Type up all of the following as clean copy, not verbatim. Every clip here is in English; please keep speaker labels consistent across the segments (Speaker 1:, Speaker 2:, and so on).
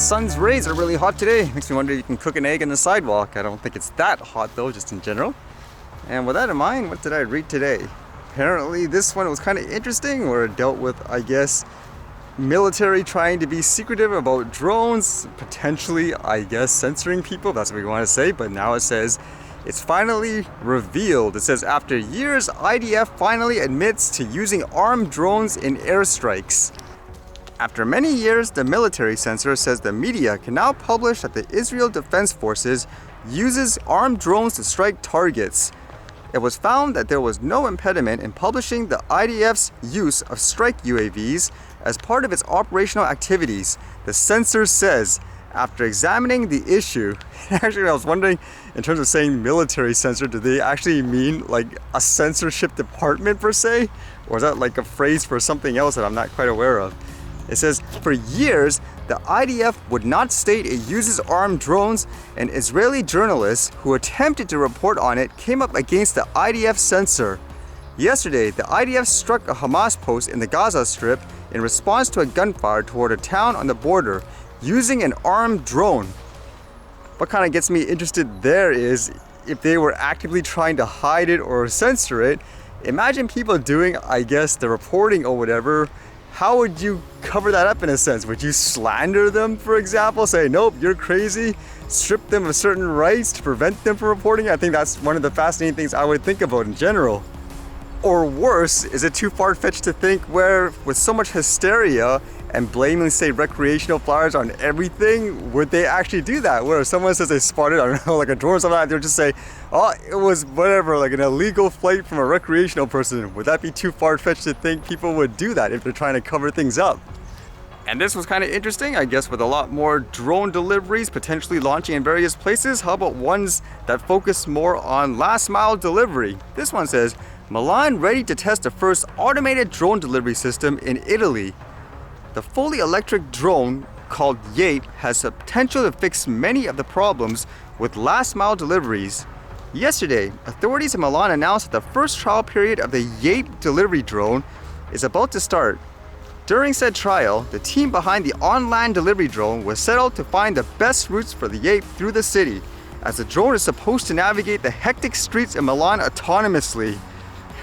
Speaker 1: sun's rays are really hot today. Makes me wonder if you can cook an egg on the sidewalk. I don't think it's that hot though, just in general. And with that in mind, what did I read today? Apparently this one was kind of interesting, where it dealt with, I guess, military trying to be secretive about drones, potentially, I guess, censoring people. That's what we want to say. But now it says it's finally revealed. It says after years, IDF finally admits to using armed drones in airstrikes. After many years, the military censor says the media can now publish that the Israel Defense Forces uses armed drones to strike targets. It was found that there was no impediment in publishing the IDF's use of strike UAVs as part of its operational activities, the censor says. After examining the issue, actually I was wondering, in terms of saying military censor, do they actually mean like a censorship department per se? Or is that like a phrase for something else that I'm not quite aware of? It says, for years, the IDF would not state it uses armed drones, and Israeli journalists who attempted to report on it came up against the IDF censor. Yesterday, the IDF struck a Hamas post in the Gaza Strip in response to a gunfire toward a town on the border using an armed drone. What kind of gets me interested there is, if they were actively trying to hide it or censor it, imagine people doing, I guess, the reporting or whatever. How would you cover that up in a sense? Would you slander them, for example? Say, nope, you're crazy. Strip them of certain rights to prevent them from reporting? I think that's one of the fascinating things I would think about in general. Or worse, is it too far-fetched to think where, with so much hysteria and blaming, say, recreational flyers on everything, would they actually do that? Where if someone says they spotted, I don't know, like a drone or something like that, they'll just say, oh, it was whatever, like an illegal flight from a recreational person. Would that be too far-fetched to think people would do that if they're trying to cover things up? And this was kind of interesting, I guess, with a lot more drone deliveries potentially launching in various places. How about ones that focus more on last-mile delivery? This one says, Milan ready to test the first automated drone delivery system in Italy. The fully electric drone, called Yape, has the potential to fix many of the problems with last-mile deliveries. Yesterday, authorities in Milan announced that the first trial period of the Yape delivery drone is about to start. During said trial, the team behind the on-land delivery drone was set out to find the best routes for the Yape through the city, as the drone is supposed to navigate the hectic streets in Milan autonomously.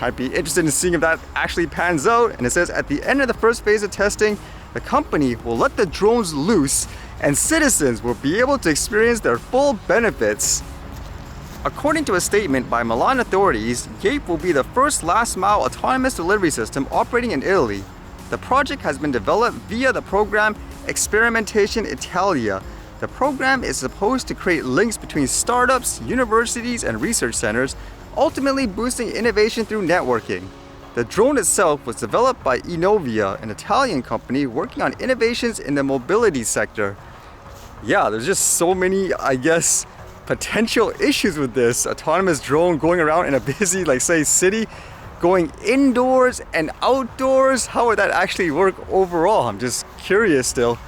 Speaker 1: I'd be interested in seeing if that actually pans out, and it says at the end of the first phase of testing, the company will let the drones loose and citizens will be able to experience their full benefits. According to a statement by Milan authorities, Yape will be the first last-mile autonomous delivery system operating in Italy. The project has been developed via the program Experimentation Italia. The program is supposed to create links between startups, universities, and research centers, ultimately boosting innovation through networking. The drone itself was developed by Innovia, an Italian company working on innovations in the mobility sector. Yeah, there's just so many, I guess, potential issues with this autonomous drone going around in a busy, like say, city, going indoors and outdoors. How would that actually work overall? I'm just curious still.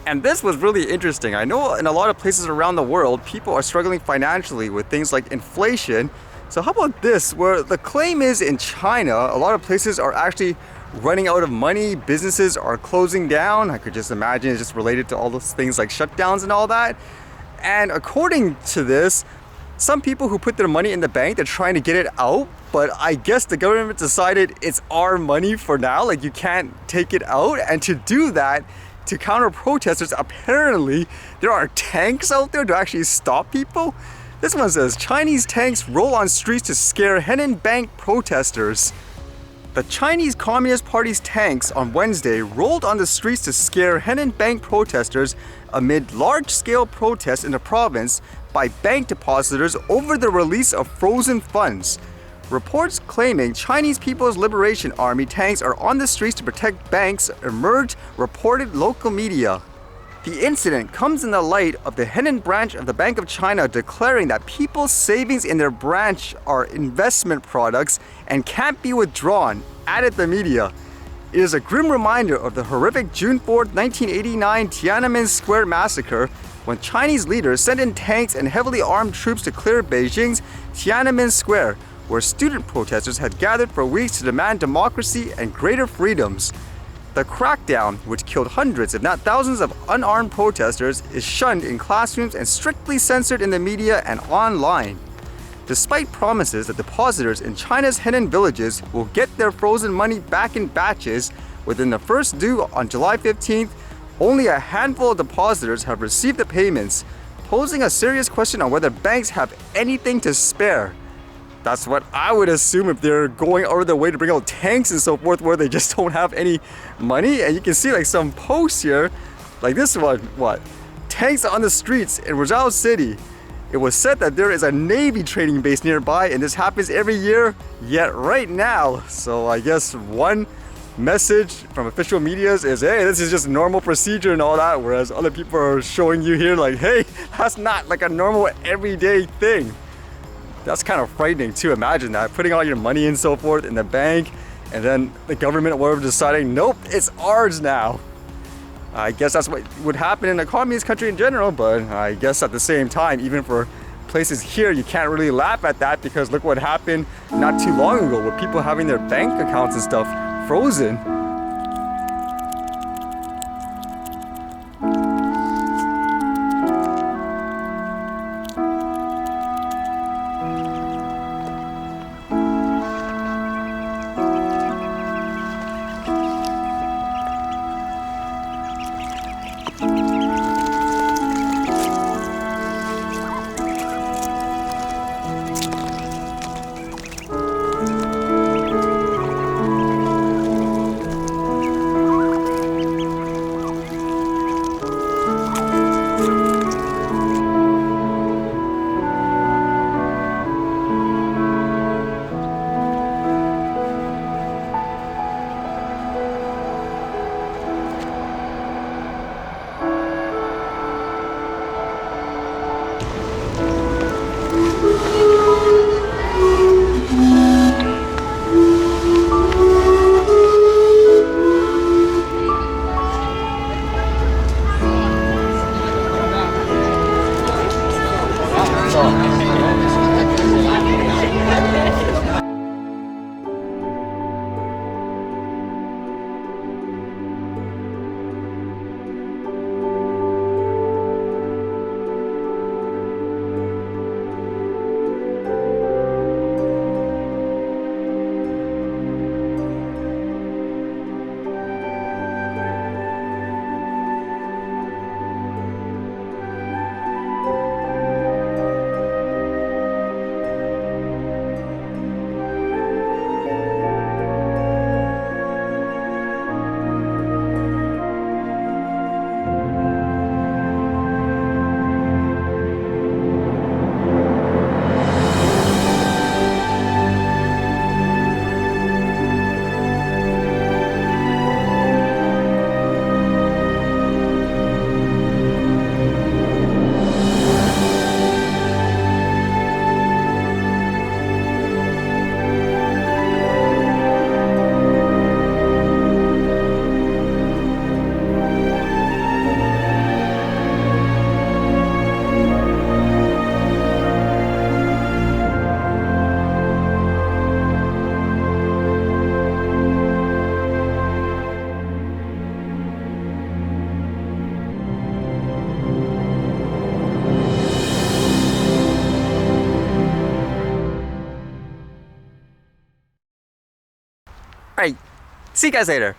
Speaker 1: And this was really interesting. I know in a lot of places around the world, people are struggling financially with things like inflation. So how about this, where the claim is in China, a lot of places are actually running out of money, businesses are closing down. I could just imagine it's just related to all those things like shutdowns and all that. And according to this, some people who put their money in the bank, they're trying to get it out, but I guess the government decided it's our money for now, like you can't take it out. And to do that, to counter protesters, apparently there are tanks out there to actually stop people. This one says, Chinese tanks roll on streets to scare Henan Bank protesters. The Chinese Communist Party's tanks on Wednesday rolled on the streets to scare Henan Bank protesters amid large-scale protests in the province by bank depositors over the release of frozen funds. Reports claiming Chinese People's Liberation Army tanks are on the streets to protect banks emerged, reported local media. The incident comes in the light of the Henan branch of the Bank of China declaring that people's savings in their branch are investment products and can't be withdrawn, added the media. It is a grim reminder of the horrific June 4, 1989 Tiananmen Square massacre, when Chinese leaders sent in tanks and heavily armed troops to clear Beijing's Tiananmen Square, where student protesters had gathered for weeks to demand democracy and greater freedoms. The crackdown, which killed hundreds if not thousands of unarmed protesters, is shunned in classrooms and strictly censored in the media and online. Despite promises that depositors in China's Henan villages will get their frozen money back in batches within the first due on July 15th, only a handful of depositors have received the payments, posing a serious question on whether banks have anything to spare. That's what I would assume if they're going out of their way to bring out tanks and so forth where they just don't have any money. And you can see like some posts here, like this one, tanks on the streets in Rizal City. It was said that there is a Navy training base nearby and this happens every year, yet right now. So I guess one message from official medias is, hey, this is just normal procedure and all that, whereas other people are showing you here like, hey, that's not like a normal everyday thing. That's kind of frightening too. Imagine that, putting all your money and so forth in the bank, and then the government or whatever deciding, nope, it's ours now. I guess that's what would happen in a communist country in general, but I guess at the same time, even for places here, you can't really laugh at that, because look what happened not too long ago with people having their bank accounts and stuff frozen. Alright, see you guys later.